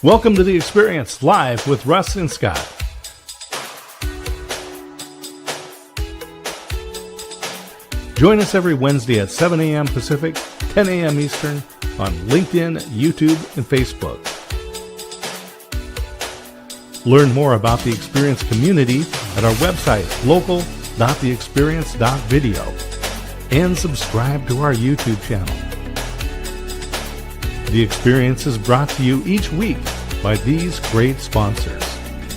Welcome to The Experience, live with Russ and Scott. Join us every Wednesday at 7 a.m. Pacific, 10 a.m. Eastern on LinkedIn, YouTube, and Facebook. Learn more about the Experience community at our website, local.theexperience.video, and subscribe to our YouTube channel. The Experience is brought to you each week by these great sponsors.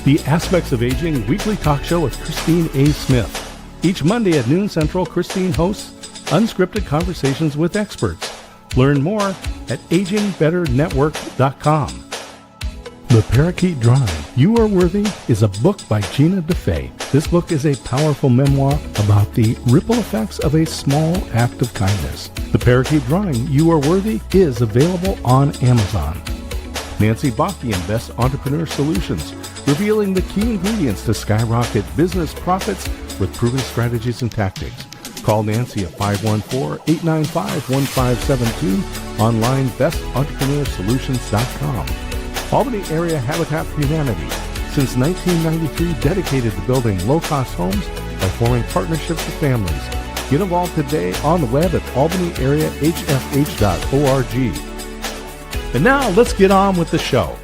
The Aspects of Aging weekly talk show with Christine A. Smith. Each Monday at noon Central, Christine hosts unscripted conversations with experts. Learn more at agingbetternetwork.com. The Parakeet Drawing, You Are Worthy, is a book by Gina DeFay. This book is a powerful memoir about the ripple effects of a small act of kindness. The Parakeet Drawing, You Are Worthy, is available on Amazon. Nancy Bockian, Best Entrepreneur Solutions, revealing the key ingredients to skyrocket business profits with proven strategies and tactics. Call Nancy at 514-895-1572, online bestentrepreneursolutions.com. Albany Area Habitat for Humanity, since 1993, dedicated to building low-cost homes by forming partnerships with families. Get involved today on the web at albanyareahfh.org. And now let's get on with the show.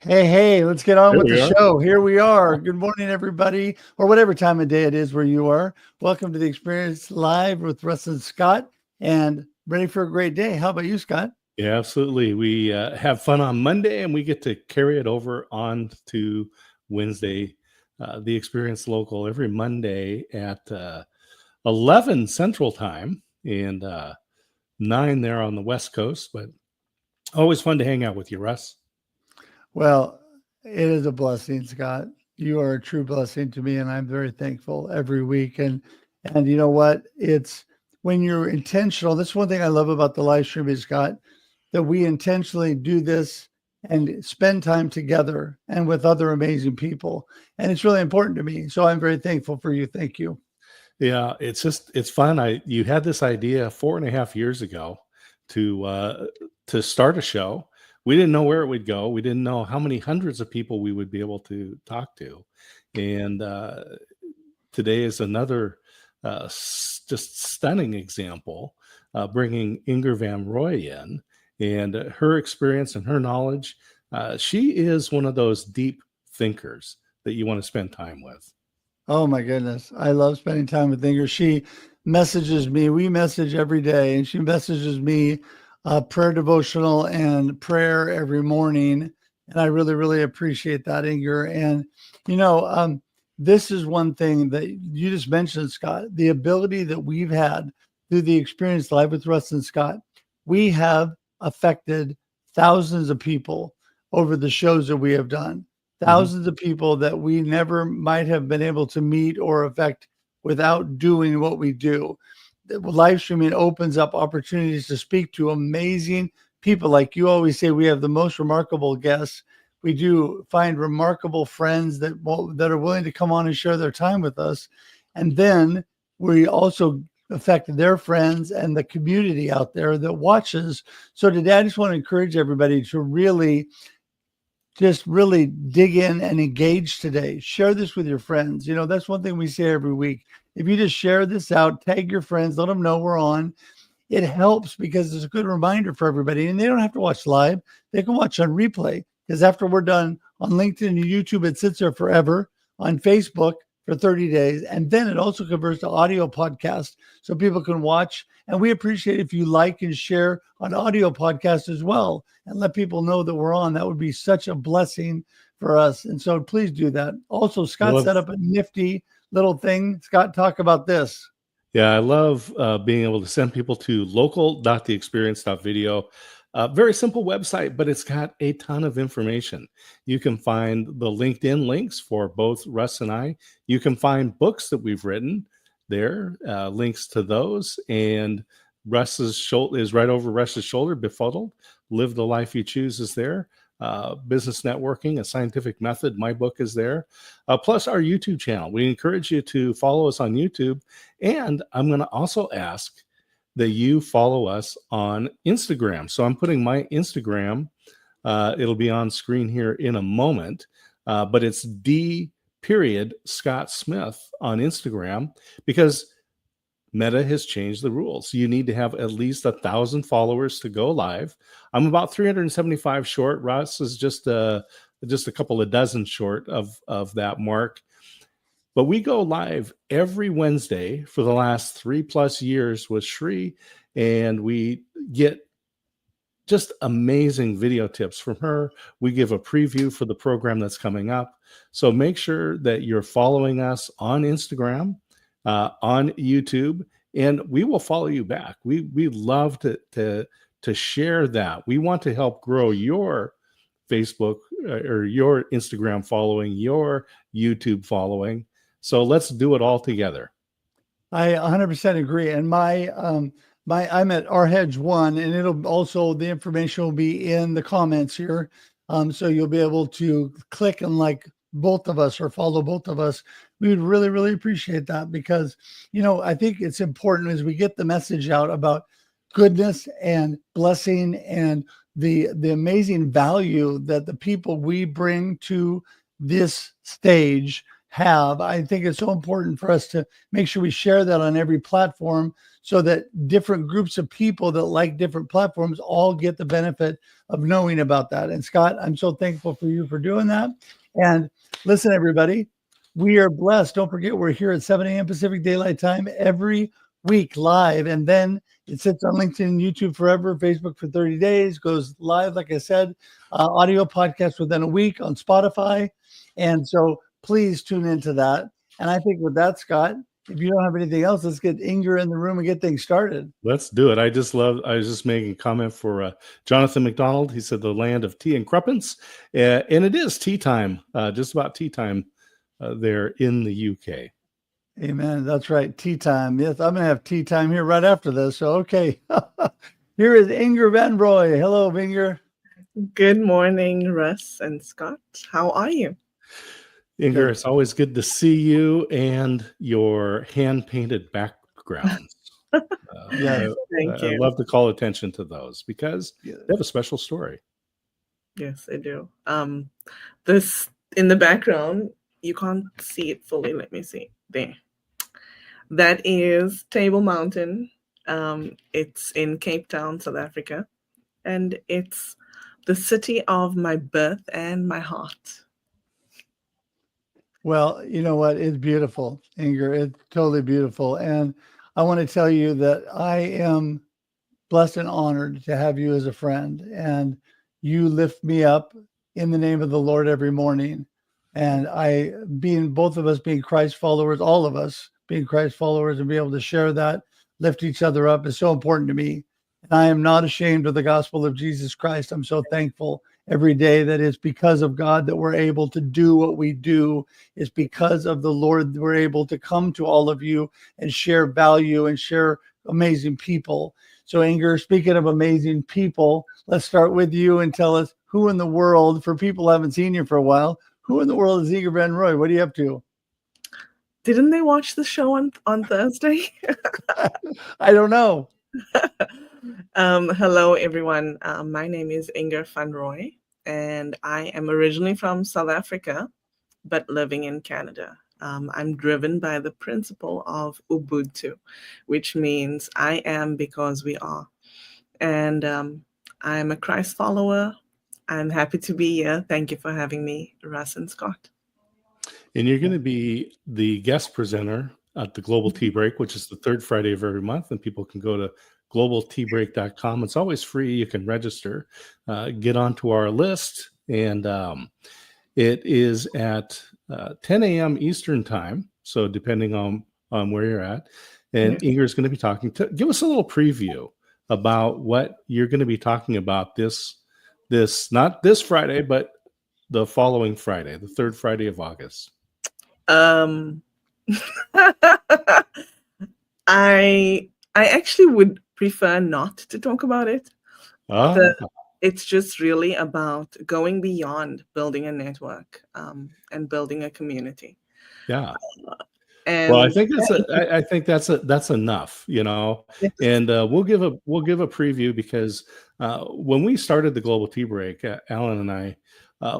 Hey, let's get on with the show. Here we are. Good morning, everybody, or whatever time of day it is where you are. Welcome to The Experience Live with Russ and Scott, and ready for a great day. How about you, Scott? Yeah, absolutely. We have fun on Monday, and we get to carry it over on to Wednesday. The Experience Local every Monday at 11 Central Time and 9 there on the West Coast. But always fun to hang out with you, Russ. Well, it is a blessing, Scott. You are a true blessing to me, and I'm very thankful every week. And you know what? It's when you're intentional. That's one thing I love about the live stream, Scott, that we intentionally do this and spend time together and with other amazing people. And it's really important to me. So I'm very thankful for you. Thank you. Yeah, it's fun. You had this idea 4.5 years ago to start a show. We didn't know where it would go. We didn't know how many hundreds of people we would be able to talk to. And today is another just stunning example, bringing Ingor van Rooi in. And her experience and her knowledge, she is one of those deep thinkers that you want to spend time with. Oh, my goodness. I love spending time with Ingor. She messages me. We message every day, and she messages me prayer devotional and prayer every morning. And I really, really appreciate that, Ingor. And, this is one thing that you just mentioned, Scott, the ability that we've had through the Experience Live with Russ and Scott. We have affected thousands of people over the shows that we have done, thousands of people that we never might have been able to meet or affect without doing what we do. Live streaming opens up opportunities to speak to amazing people. Like you always say, we have the most remarkable guests. We do find remarkable friends that are willing to come on and share their time with us. And then we also affect their friends and the community out there that watches. So today, I just want to encourage everybody to really dig in and engage today. Share this with your friends. That's one thing we say every week. If you just share this out, tag your friends, let them know we're on. It helps because it's a good reminder for everybody. And they don't have to watch live. They can watch on replay, because after we're done on LinkedIn and YouTube, it sits there forever. On Facebook for 30 days. And then it also converts to audio podcast so people can watch. And we appreciate if you like and share on audio podcast as well and let people know that we're on. That would be such a blessing for us. And so please do that. Also, Scott set up a nifty little thing. Scott, talk about this. Yeah, I love being able to send people to local.theexperience.video. Very simple website, but it's got a ton of information. You can find the LinkedIn links for both Russ and I. You can find books that we've written there, links to those. And Russ's shoulder is right over Russ's shoulder. Befuddled, Live the Life You Choose is there. Business Networking, A Scientific Method. My book is there. Plus our YouTube channel. We encourage you to follow us on YouTube. And I'm going to also ask that you follow us on Instagram. So I'm putting my Instagram. It'll be on screen here in a moment, but it's Scott Smith on Instagram, because Meta has changed the rules. You need to have at least 1,000 followers to go live. I'm about 375 short. Russ is just a couple of dozen short of that mark. But we go live every Wednesday for the last 3+ years with Shri, and we get just amazing video tips from her. We give a preview for the program that's coming up. So make sure that you're following us on Instagram, on YouTube, and we will follow you back. We love to share that. We want to help grow your Facebook or your Instagram following, your YouTube following. So let's do it all together. I 100% agree. And I'm at rhedge1, and it'll also, the information will be in the comments here. So you'll be able to click and like both of us or follow both of us. We would really, really appreciate that, because, I think it's important as we get the message out about goodness and blessing and the amazing value that the people we bring to this stage have. I think it's so important for us to make sure we share that on every platform, so that different groups of people that like different platforms all get the benefit of knowing about that. And Scott, I'm so thankful for you for doing that. And listen, everybody, we are blessed. Don't forget, we're here at 7 a.m. Pacific Daylight Time every week live. And then it sits on LinkedIn and YouTube forever, Facebook for 30 days, goes live, like I said, audio podcast within a week on Spotify. And so please tune into that. And I think with that, Scott, if you don't have anything else, let's get Ingor in the room and get things started. Let's do it. I was just making a comment for Jonathan McDonald. He said the land of tea and crumpets. And it is tea time, just about tea time there in the UK. Amen. That's right. Tea time. Yes, I'm going to have tea time here right after this. So, okay. Here is Ingor van Rooi. Hello, Ingor. Good morning, Russ and Scott. How are you? Ingor, it's always good to see you and your hand-painted backgrounds. Yes. Thank you. I love to call attention to those because they have a special story. Yes, I do. This in the background, you can't see it fully. Let me see. There. That is Table Mountain. It's in Cape Town, South Africa. And it's the city of my birth and my heart. Well, you know what? It's beautiful, Ingor. It's totally beautiful. And I want to tell you that I am blessed and honored to have you as a friend. And you lift me up in the name of the Lord every morning. And both of us being Christ followers, all of us being Christ followers, and be able to share that, lift each other up, is so important to me. And I am not ashamed of the gospel of Jesus Christ. I'm so thankful every day that it's because of God that we're able to do what we do. It's because of the Lord that we're able to come to all of you and share value and share amazing people. So, Ingor, speaking of amazing people, let's start with you and tell us who in the world, for people who haven't seen you for a while, who in the world is Ingor van Rooi? What are you up to? Didn't they watch the show on Thursday? I don't know. Hello, everyone. My name is Ingor van Rooi, and I am originally from South Africa, but living in Canada. I'm driven by the principle of Ubuntu, which means I am because we are. And I'm a Christ follower. I'm happy to be here. Thank you for having me, Russ and Scott. And you're going to be the guest presenter at the Global Tea Break, which is the third Friday of every month. And people can go to globalteabreak.com. It's always free. You can register, get onto our list. And it is at 10 a.m. Eastern time. So depending on where you're at. And Ingor is going to be talking give us a little preview about what you're going to be talking about this, not this Friday, but the following Friday, the third Friday of August. I actually would prefer not to talk about it. It's just really about going beyond building a network and building a community. Yeah. Well, I And think I think that's enough, you know. yes, And we'll give a preview because when we started the Global Tea Break, Alan and I,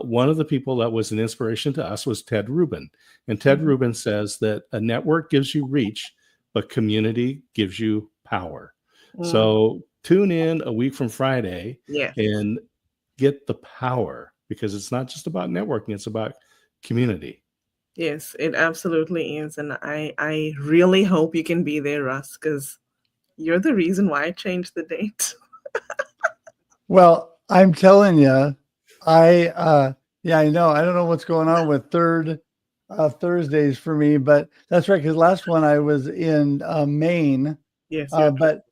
one of the people that was an inspiration to us was Ted Rubin, and Ted mhm, Rubin says that a network gives you reach, but community gives you power. mm, So tune in a week from Friday yes, and get the power because it's not just about networking; it's about community. yes, it absolutely is. And I really hope you can be there, Russ, because you're the reason why I changed the date. Well, I'm telling you, yeah, I know. I don't know what's going on with Thursdays for me, but that's right. Because last one I was in Maine, Yes, uh, but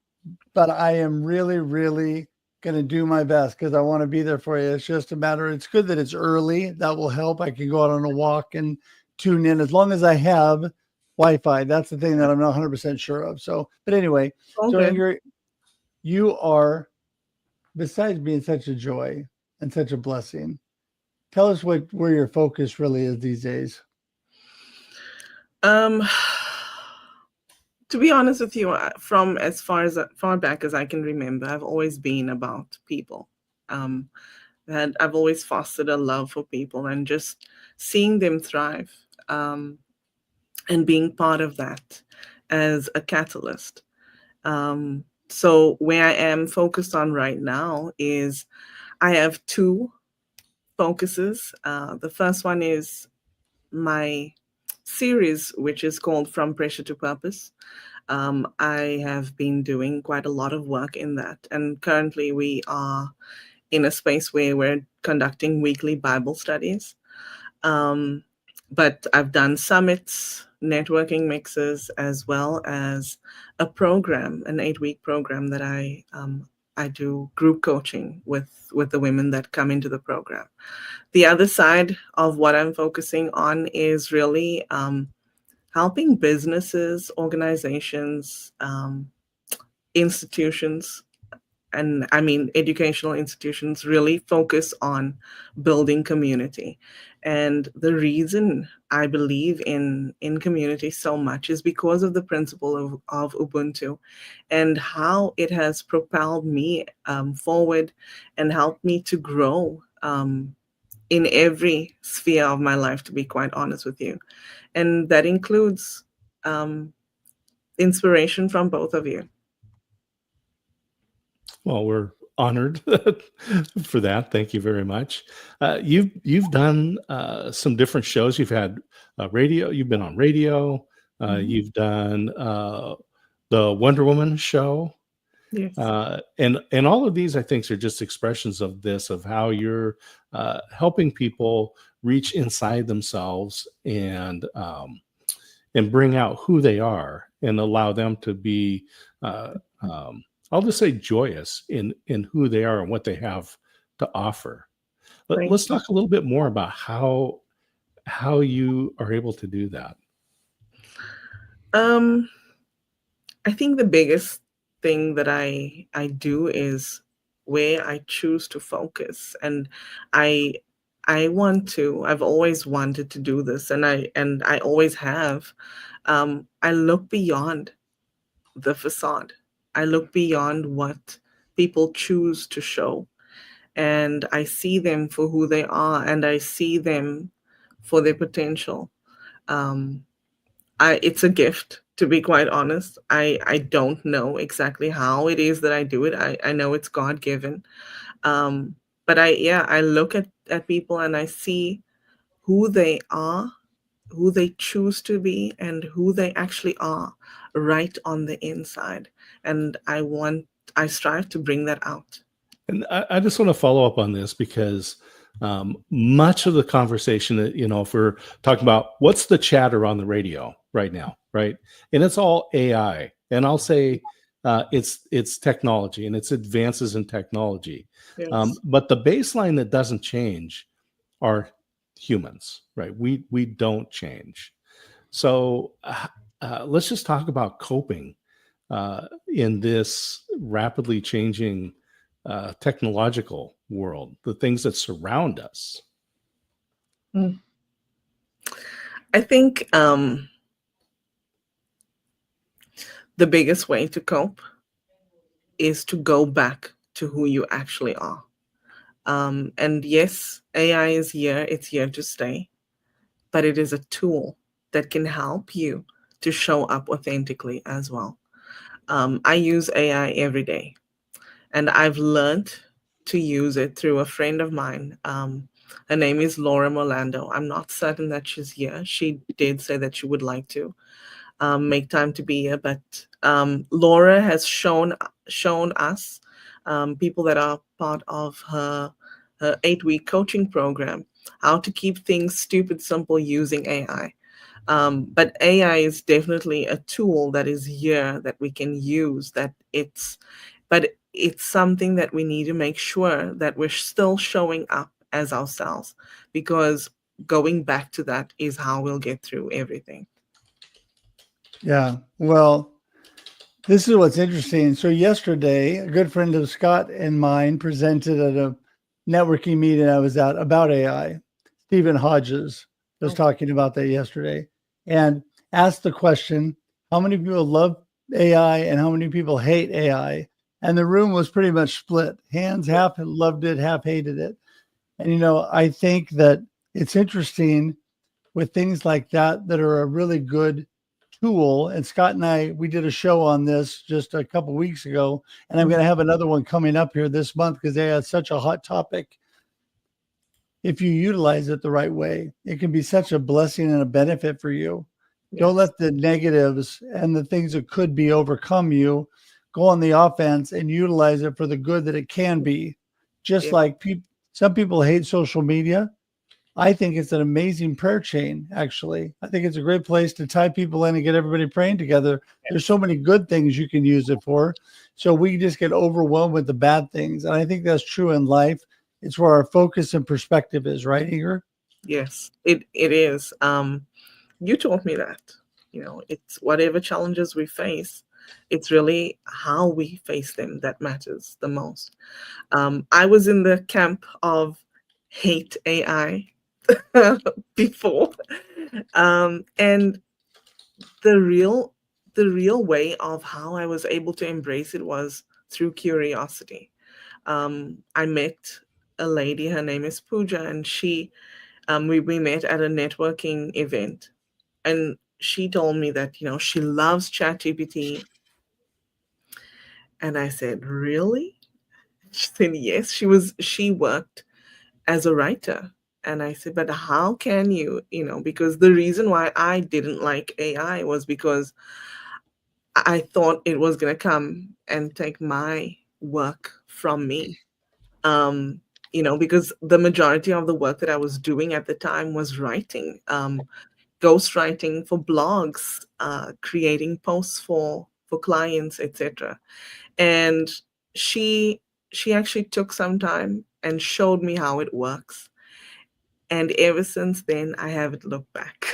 but I am really, really going to do my best because I want to be there for you. It's just a matter. It's good that it's early. That will help. I can go out on a walk and tune in as long as I have Wi-Fi. That's the thing that I'm not 100% sure of. So, but anyway, all so good. Ingrid, you are, besides being such a joy and such a blessing, tell us where your focus really is these days. Um, to be honest with you, from as far back as I can remember, I've always been about people. Um, that I've always fostered a love for people and just seeing them thrive, and being part of that as a catalyst. So where I am focused on right now is I have two focuses. The first one is my series, which is called From Pressure to Purpose. I have been doing quite a lot of work in that. And currently, we are in a space where we're conducting weekly Bible studies. Um, but I've done summits, networking mixes, as well as a program, an 8-week program that I do group coaching with the women that come into the program. The other side of what I'm focusing on is really helping businesses, organizations, institutions, and I mean educational institutions really focus on building community. And the reason I believe in community so much is because of the principle of Ubuntu and how it has propelled me forward and helped me to grow in every sphere of my life, to be quite honest with you. And that includes um, inspiration from both of you. Well, we're honored for that. Thank you very much. You've done some different shows. You've had radio. You've been on radio. Mhm. You've done the Wonder Woman show, Yes. and all of these, I think, are just expressions of this of how you're helping people reach inside themselves and bring out who they are and allow them to be I'll just say joyous in who they are and what they have to offer. Thank Let's you. talk a little bit more about how you are able to do that. Um, I think the biggest thing that I do is where I choose to focus, and I I've always wanted to do this, and I always have. I look beyond the facade. I look beyond what people choose to show, and I see them for who they are, and I see them for their potential. Um, it's a gift, to be quite honest. I don't know exactly how it is that I do it. I know it's God given. But I look at people and I see who they are, who they choose to be, and who they actually are right on the inside. And I strive to bring that out. And I just want to follow up on this because much of the conversation that, if we're talking about what's the chatter on the radio right now, right? And it's all AI. And I'll say it's technology and it's advances in technology. Yes. But the baseline that doesn't change are humans, right? We don't change. So let's just talk about coping in this rapidly changing technological world, the things that surround us. Mm. I think the biggest way to cope is to go back to who you actually are. And yes, AI is here, it's here to stay, but it is a tool that can help you to show up authentically as well. I use AI every day, and I've learned to use it through a friend of mine. Her name is Laura Molando. I'm not certain that she's here. She did say that she would like to make time to be here, but Laura has shown us, people that are part of her 8-week coaching program, how to keep things stupid simple using AI. But AI is definitely a tool that is here that we can use. But it's something that we need to make sure that we're still showing up as ourselves, because going back to that is how we'll get through everything. Yeah. Well, this is what's interesting. So yesterday, a good friend of Scott and mine presented at a networking meeting I was at about AI. Stephen Hodges was talking about that yesterday and asked the question, how many people love AI and how many people hate AI? And the room was pretty much split. Hands half loved it, half hated it. And, I think that it's interesting with things like that are a really good tool. And Scott and I, we did a show on this just a couple weeks ago, and I'm going to have another one coming up here this month because they had such a hot topic. If you utilize it the right way, it can be such a blessing and a benefit for you. Yes. Don't let the negatives and the things that could be overcome you. Go on the offense and utilize it for the good that it can be. Just like some people hate social media. I think it's an amazing prayer chain, actually. I think it's a great place to tie people in and get everybody praying together. There's so many good things you can use it for. So we just get overwhelmed with the bad things. And I think that's true in life. It's where our focus and perspective is, right, Ingor? Yes, it is. You taught me that. It's whatever challenges we face, it's really how we face them that matters the most. I was in the camp of hate AI before, and the real way of how I was able to embrace it was through curiosity. I met a lady, her name is Pooja, and we met at a networking event, and she told me that she loves ChatGPT, and I said, really? She said yes. She worked as a writer. And I said, but how can you, because the reason why I didn't like AI was because I thought it was going to come and take my work from me. Because the majority of the work that I was doing at the time was writing, ghostwriting for blogs, creating posts for clients, etc. And she actually took some time and showed me how it works. And ever since then, I haven't looked back.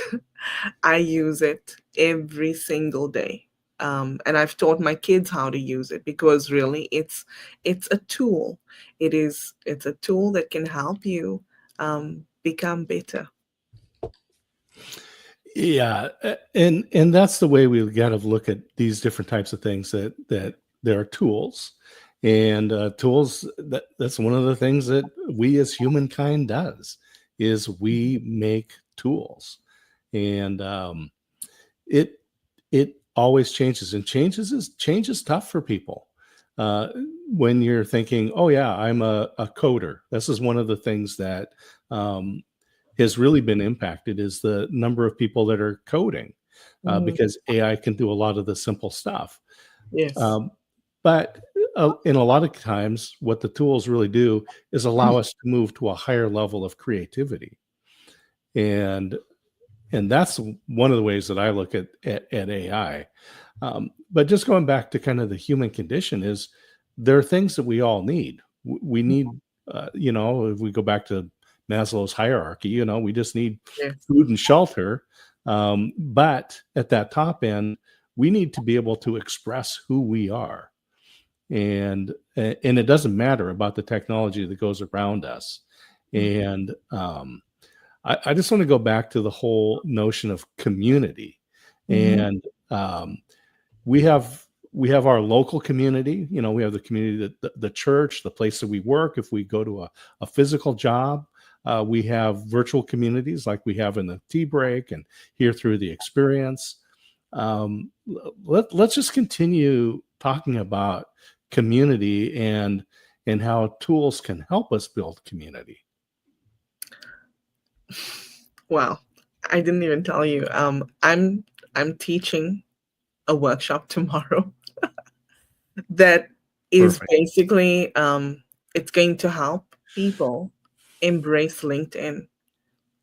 I use it every single day. And I've taught my kids how to use it, because really it's a tool. It's a tool that can help you become better. Yeah, and that's the way we got to look at these different types of things, that there are tools, and tools. That's one of the things that we as humankind does, is we make tools, and it always changes, and change is tough for people. When you're thinking, oh yeah, I'm a coder. This is one of the things that has really been impacted, is the number of people that are coding, because AI can do a lot of the simple stuff. Yes. But in a lot of times, what the tools really do is allow us to move to a higher level of creativity. And that's one of the ways that I look at AI. But just going back to kind of the human condition, is there are things that we all need. We need, if we go back to Maslow's hierarchy, we just need food and shelter. But at that top end, we need to be able to express who we are. And it doesn't matter about the technology that goes around us. And I just want to go back to the whole notion of community. And we have our local community. You know, we have the community, that the church, the place that we work. If we go to a physical job, we have virtual communities like we have in the tea break and here through the experience. Let's just continue talking about community and how tools can help us build community. Wow, I didn't even tell you. I'm teaching a workshop tomorrow that is Perfect. basically it's going to help people embrace LinkedIn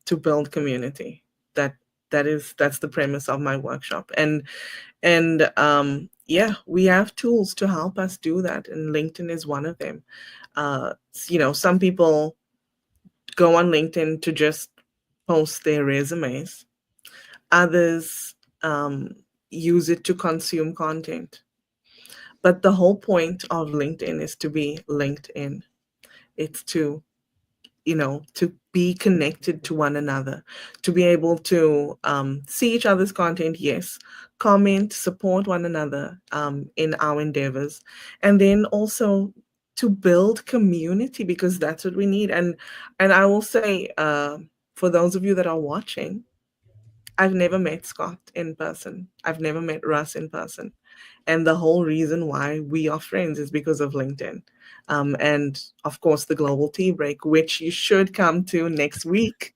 to build community. That's the premise of my workshop. And yeah, we have tools to help us do that, and LinkedIn is one of them. Some people go on LinkedIn to just post their resumes. Others use it to consume content. But the whole point of LinkedIn is to be linked in. It's to be connected to one another, to be able to see each other's content, yes, comment, support one another in our endeavors, and then also to build community, because that's what we need. And I will say, for those of you that are watching, I've never met Scott in person. I've never met Russ in person. And the whole reason why we are friends is because of LinkedIn. And of course, the Global Tea Break, which you should come to next week.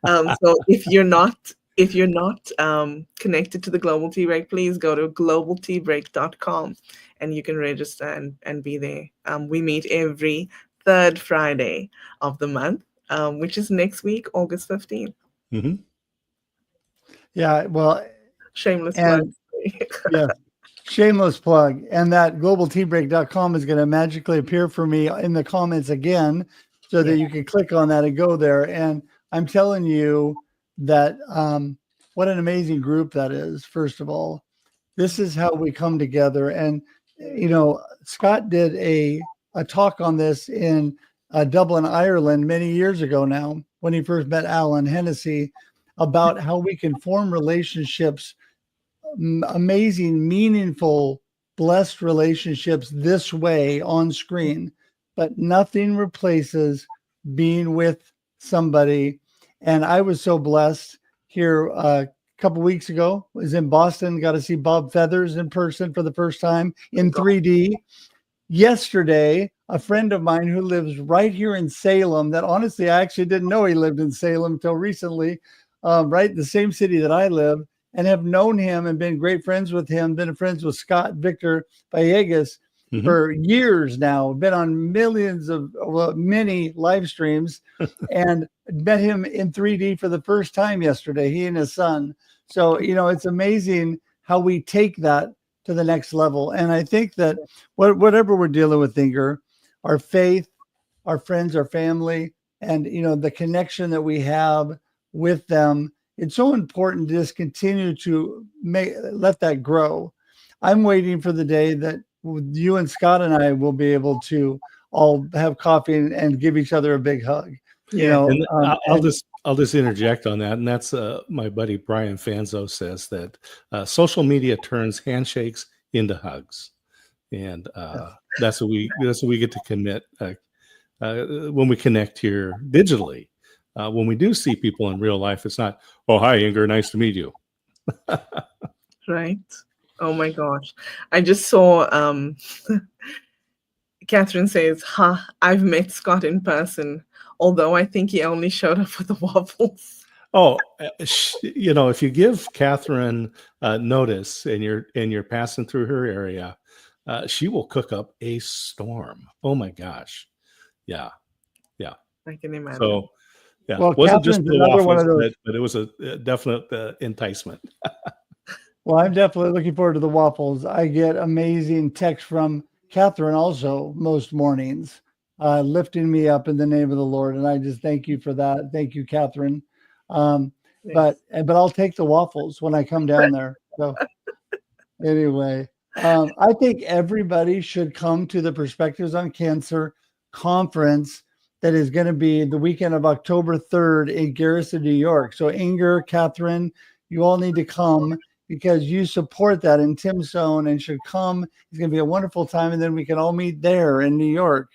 So if you're not connected to the Global Tea Break, please go to globalteabreak.com and you can register and be there. We meet every third Friday of the month, which is next week, August 15th. Mm-hmm. Yeah, well, Shameless plug. Yeah, shameless plug. And that globalteabreak.com is going to magically appear for me in the comments again, so that you can click on that and go there. And I'm telling you that what an amazing group that is. First of all, this is how we come together. And, Scott did a talk on this in Dublin, Ireland, many years ago now, when he first met Alan Hennessy, about how we can form relationships, amazing, meaningful, blessed relationships this way on screen. But nothing replaces being with somebody. And I was so blessed here a couple weeks ago. Was in Boston, got to see Bob Feathers in person for the first time in 3D. Yesterday, a friend of mine who lives right here in Salem, that honestly, I actually didn't know he lived in Salem until recently, right? The same city that I live, and have known him and been great friends with him, been friends with Scott Victor Villegas for years now, been on many live streams, and met him in 3D for the first time yesterday, he and his son. So, it's amazing how we take that to the next level. And I think that whatever we're dealing with, Ingor, our faith, our friends, our family, and, the connection that we have with them, it's so important to just continue to let that grow. I'm waiting for the day that you and Scott and I will be able to all have coffee and give each other a big hug. And I'll just interject on that, and that's my buddy Brian Fanzo says that social media turns handshakes into hugs, and that's what we get to commit when we connect here digitally. When we do see people in real life, it's not, "Oh, hi, Ingor, nice to meet you." Right. Oh my gosh. I just saw Catherine says, I've met Scott in person, although I think he only showed up for the waffles. Oh, if you give Catherine notice and you're passing through her area, she will cook up a storm. Oh my gosh. Yeah. I can imagine. So, yeah, well, wasn't Catherine's just the another waffles, one of those. but it was a definite enticement. Well, I'm definitely looking forward to the waffles. I get amazing texts from Catherine also most mornings, lifting me up in the name of the Lord. And I just thank you for that. Thank you, Catherine. Yes. But I'll take the waffles when I come down there. So anyway, I think everybody should come to the Perspectives on Cancer conference that is going to be the weekend of October 3rd in Garrison, New York. So Ingor, Catherine, you all need to come. because you support that in Tim's Zone and should come. It's going to be a wonderful time. And then we can all meet there in New York.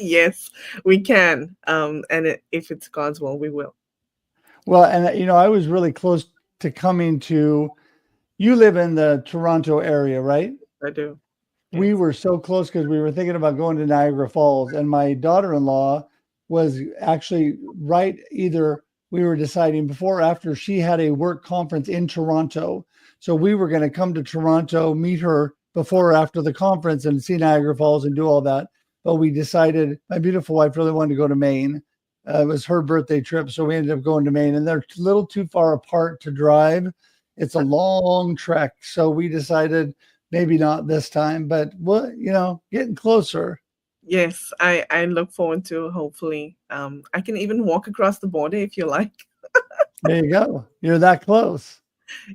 Yes, we can. If it's God's will, we will. Well, and I was really close to coming to, you live in the Toronto area, right? I do. We Yes. were so close because we were thinking about going to Niagara Falls, and my daughter-in-law was actually right. Either we were deciding before or after she had a work conference in Toronto. So we were going to come to Toronto, meet her before or after the conference and see Niagara Falls and do all that. But we decided, my beautiful wife really wanted to go to Maine. It was her birthday trip. So we ended up going to Maine, and they're a little too far apart to drive. It's a long trek. So we decided maybe not this time, but getting closer. Yes, I look forward to, hopefully. I can even walk across the border if you like. There you go. You're that close.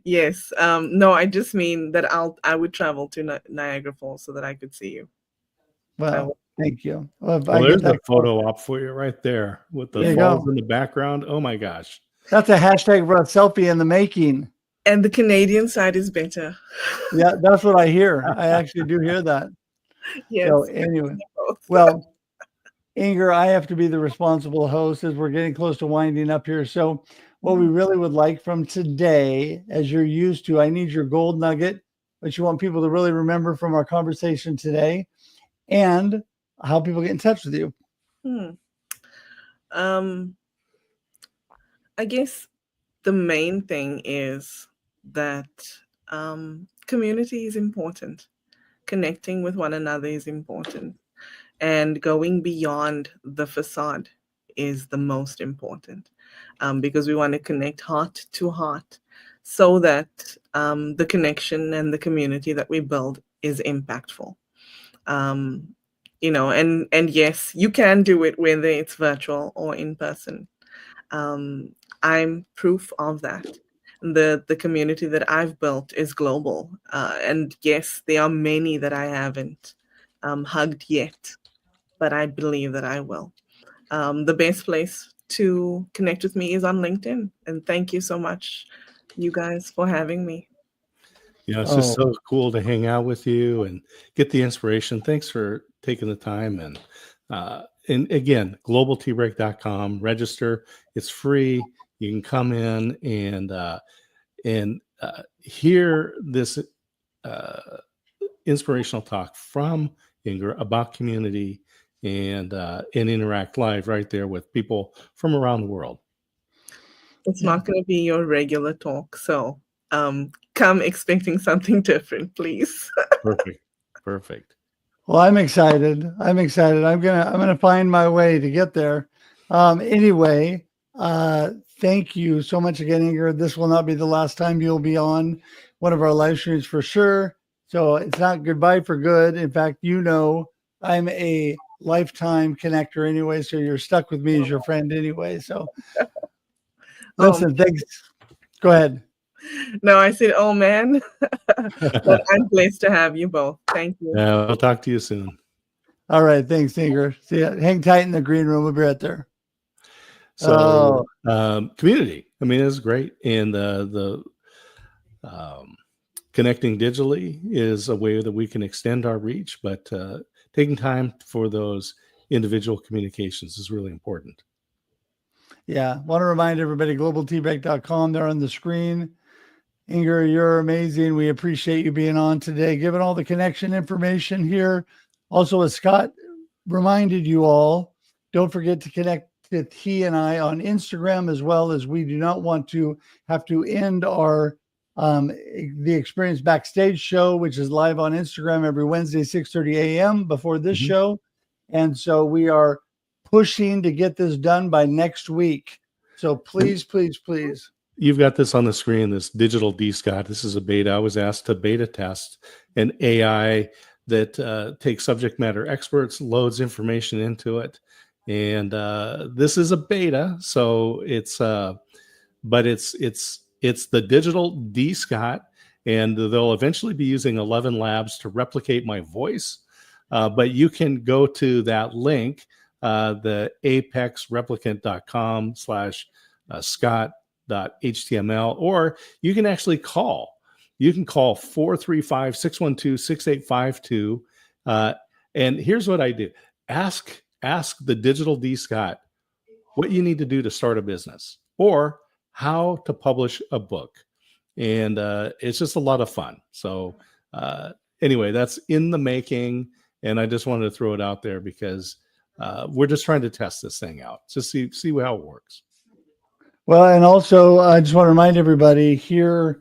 Yes. No, I just mean that I would travel to Niagara Falls so that I could see you. Well, thank you. Well, there's a photo op for you right there with the falls in the background. Oh my gosh. That's a hashtag for a selfie in the making. And the Canadian side is better. Yeah, that's what I hear. I actually do hear that. Yes. So anyway, well, Ingor, I have to be the responsible host as we're getting close to winding up here. So what we really would like from today, as you're used to, I need your gold nugget, what you want people to really remember from our conversation today, and how people get in touch with you. I guess the main thing is that community is important. Connecting with one another is important. And going beyond the facade is the most important, because we want to connect heart to heart so that the connection and the community that we build is impactful. And yes, you can do it whether it's virtual or in person. I'm proof of that. The community that I've built is global. And yes, there are many that I haven't hugged yet, but I believe that I will. The best place to connect with me is on LinkedIn. And thank you so much, you guys, for having me. It's just so cool to hang out with you and get the inspiration. Thanks for taking the time. And again, globaltbreak.com, register. It's free. You can come in and hear this inspirational talk from Ingor about community and interact live right there with people from around the world. It's not going to be your regular talk, so come expecting something different, please. Perfect. Well, I'm excited. I'm gonna find my way to get there. Anyway, thank you so much again, Ingor. This will not be the last time you'll be on one of our live streams for sure. So it's not goodbye for good. In fact, I'm a lifetime connector anyway, so you're stuck with me as your friend anyway. So listen, thanks. Go ahead. No, I said, oh man. But I'm blessed to have you both. Thank you. I'll talk to you soon. All right. Thanks, Ingor. See ya. Hang tight in the green room. We'll be right there. So community, I mean, it's great. And the connecting digitally is a way that we can extend our reach, but taking time for those individual communications is really important. Yeah. Want to remind everybody, globaltbreak.com, they're on the screen. Ingor, you're amazing. We appreciate you being on today, giving all the connection information here. Also, as Scott reminded you all, don't forget to connect with he and I on Instagram, as well as we do not want to have to end our the Experience Backstage show, which is live on Instagram every Wednesday, 6:30 a.m. before this show. And so we are pushing to get this done by next week. So please. You've got this on the screen, this digital D-Scott. This is a beta. I was asked to beta test an AI that takes subject matter experts, loads information into it. And this is a beta. So it's the digital D-Scott, and they'll eventually be using 11 labs to replicate my voice. But you can go to that link, the apexreplicant.com/Scott .html, or you can actually call. You can call 435-612-6852. And here's what I do. Ask the Digital D Scott what you need to do to start a business or how to publish a book. And it's just a lot of fun. So anyway, that's in the making. And I just wanted to throw it out there because we're just trying to test this thing out. Just see how it works. Well, and also I just want to remind everybody here,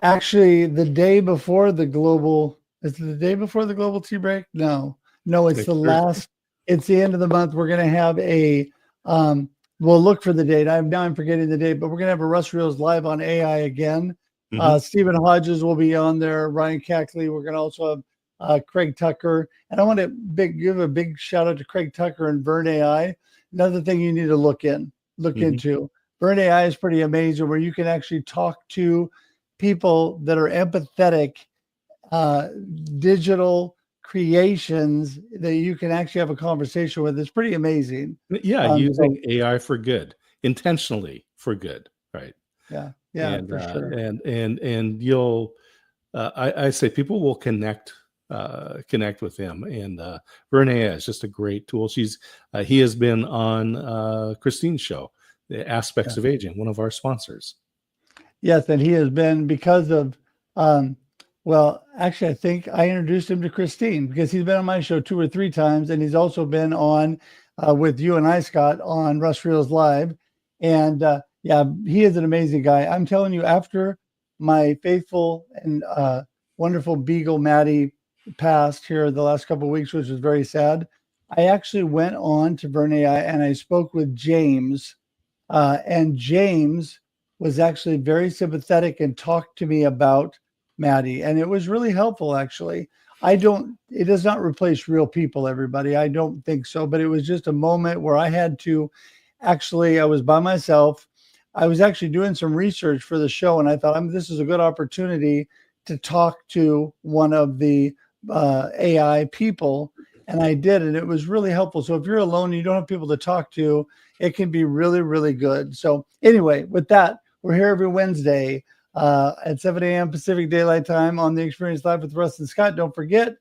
actually the day before the global, is it the day before the global tea break? No, it's the last, it's the end of the month. We're going to have a, we'll look for the date. I'm forgetting the date, but we're going to have a Russ Reels Live on AI again. Stephen Hodges will be on there, Ryan Cackley. We're going to also have Craig Tucker. And I want to give a big shout out to Craig Tucker and Vern AI. Another thing you need to look into. Vern AI is pretty amazing, where you can actually talk to people that are empathetic, digital creations that you can actually have a conversation with. It's pretty amazing. Yeah, using AI for good, intentionally for good, right? Yeah, and, for sure. And you'll, I say people will connect with him. And Vernea is just a great tool. He has been on Christine's show, The Aspects of Aging, one of our sponsors. Yes, and he has been because of, well, actually, I think I introduced him to Christine because he's been on my show 2 or 3 times, and he's also been on with you and I, Scott, on Russ Reels Live. And yeah, he is an amazing guy. I'm telling you, after my faithful and wonderful beagle Maddie passed here the last couple of weeks, which was very sad, I actually went on to Vern AI and I spoke with James, and James was actually very sympathetic and talked to me about Maddie, and it was really helpful. Actually, it does not replace real people, everybody. I don't think so, but it was just a moment where I had to I was by myself. I was actually doing some research for the show, and I thought, this is a good opportunity to talk to one of the AI people, and I did, and it was really helpful. So if you're alone and you don't have people to talk to, it can be really, really good. So anyway, with that, we're here every Wednesday at 7 a.m. Pacific Daylight Time on The Experience Live with Russ and Scott. Don't forget,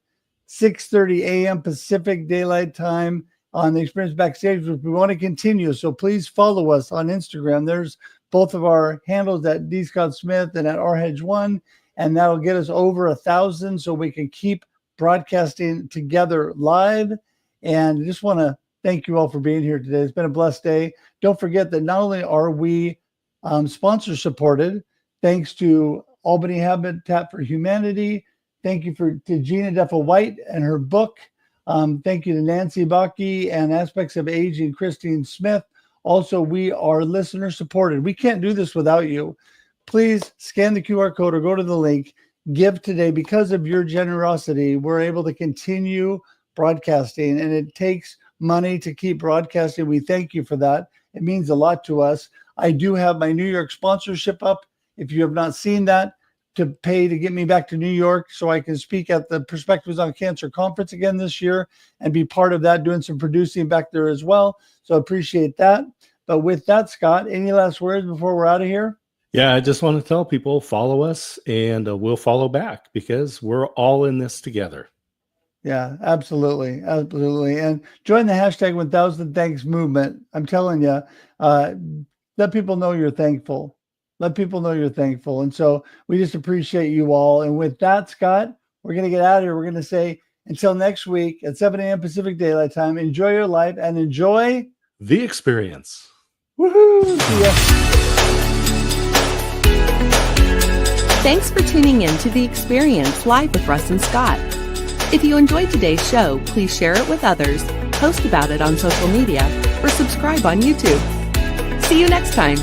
6:30 a.m. Pacific Daylight Time on The Experience Backstage, which we want to continue. So please follow us on Instagram. There's both of our handles at D. Scott Smith and at RHedge1, and that'll get us over 1,000 so we can keep broadcasting together live. And I just want to thank you all for being here today. It's been a blessed day. Don't forget that not only are we sponsor supported, thanks to Albany Habitat for Humanity. Thank you to Gina Deffa-White and her book. Thank you to Nancy Bakke and Aspects of Aging, Christine Smith. Also, we are listener supported. We can't do this without you. Please scan the QR code or go to the link. Give today. Because of your generosity, we're able to continue broadcasting, and it takes money to keep broadcasting. We thank you for that. It means a lot to us. I do have my New York sponsorship up. If you have not seen that, to pay to get me back to New York so I can speak at the Perspectives on Cancer conference again this year and be part of that, doing some producing back there as well. So appreciate that. But with that, Scott, any last words before we're out of here? Yeah, I just want to tell people, follow us, and we'll follow back because we're all in this together. Yeah, absolutely. Absolutely. And join the hashtag 1000 Thanks movement. I'm telling you, let people know you're thankful. Let people know you're thankful. And so we just appreciate you all. And with that, Scott, we're going to get out of here. We're going to say until next week at 7 a.m. Pacific Daylight Time, enjoy your life and enjoy the experience. Woohoo! See ya. Thanks for tuning in to The Experience Live with Russ and Scott. If you enjoyed today's show, please share it with others, post about it on social media, or subscribe on YouTube. See you next time.